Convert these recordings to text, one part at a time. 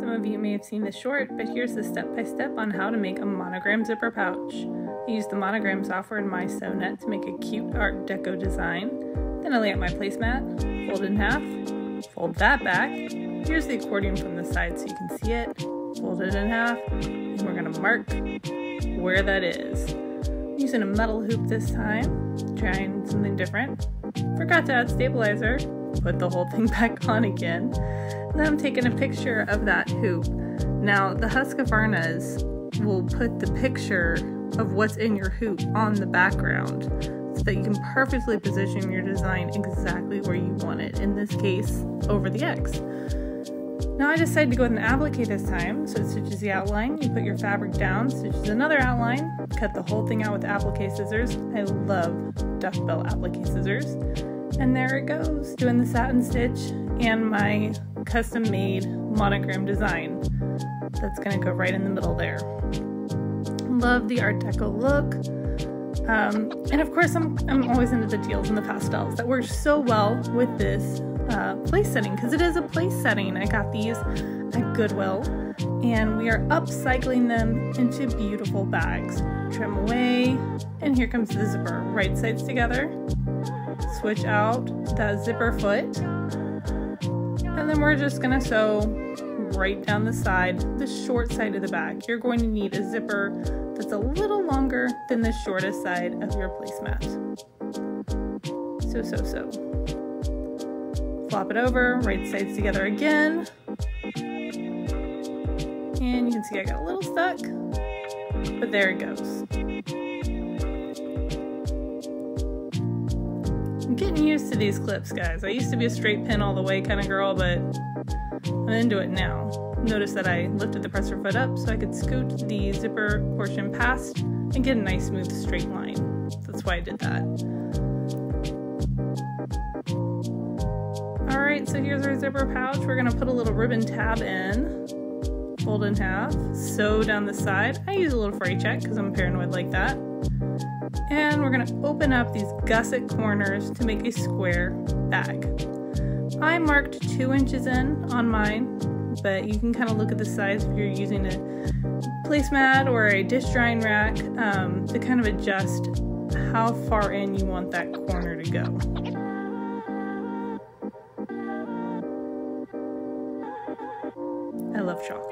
Some of you may have seen this short, but here's the step-by-step on how to make a monogram zipper pouch. I used the Monogram software in my SewNet to make a cute art deco design. Then I lay out my placemat, fold it in half, fold that back. Here's the accordion from the side so you can see it. Fold it in half, and we're gonna mark where that is. I'm using a metal hoop this time, trying something different. Forgot to add stabilizer, put the whole thing back on again. And then I'm taking a picture of that hoop. Now the Husqvarnas will put the picture of what's in your hoop on the background so that you can perfectly position your design exactly where you want it, in this case over the X. Now I decided to go with an applique this time, so it stitches the outline, you put your fabric down, stitches another outline, cut the whole thing out with applique scissors. I love Duck Bell applique scissors. And there it goes, doing the satin stitch and my custom made monogram design. That's gonna go right in the middle there. Love the Art Deco look. And of course I'm always into the teals and the pastels that work so well with this place setting, because it is a place setting. I got these at Goodwill and we are upcycling them into beautiful bags. Trim away, and here comes the zipper. Right sides together, switch out that zipper foot, and then we're just gonna sew right down the side, the short side of the bag. You're going to need a zipper that's a little longer than the shortest side of your placemat. So. Flop it over, right sides together again. And you can see I got a little stuck, but there it goes. I'm getting used to these clips, guys. I used to be a straight pin all the way kind of girl, but I'm into it now. Notice that I lifted the presser foot up so I could scoot the zipper portion past and get a nice smooth straight line. That's why I did that. Alright, so here's our zipper pouch. We're gonna put a little ribbon tab in, fold in half, sew down the side. I use a little fray check because I'm paranoid like that. And we're gonna open up these gusset corners to make a square bag. I marked 2 inches in on mine, but you can kind of look at the size if you're using a placemat or a dish drying rack to kind of adjust how far in you want that corner to go. I love chalk.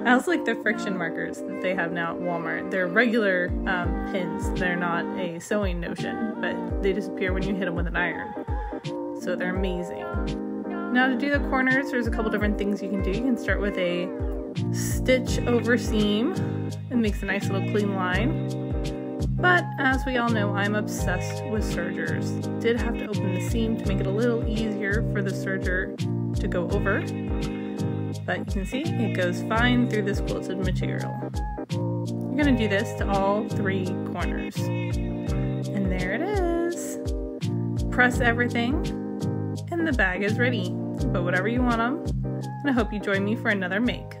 I also like the friction markers that they have now at Walmart. They're regular pins. They're not a sewing notion, but they disappear when you hit them with an iron. So they're amazing. Now to do the corners, there's a couple different things you can do. You can start with a stitch over seam. It makes a nice little clean line. But as we all know, I'm obsessed with sergers. Did have to open the seam to make it a little easier for the serger to go over. But you can see it goes fine through this quilted material. You're gonna do this to all 3 corners. And there it is. Press everything, and the bag is ready. Put whatever you want on, and I hope you join me for another make.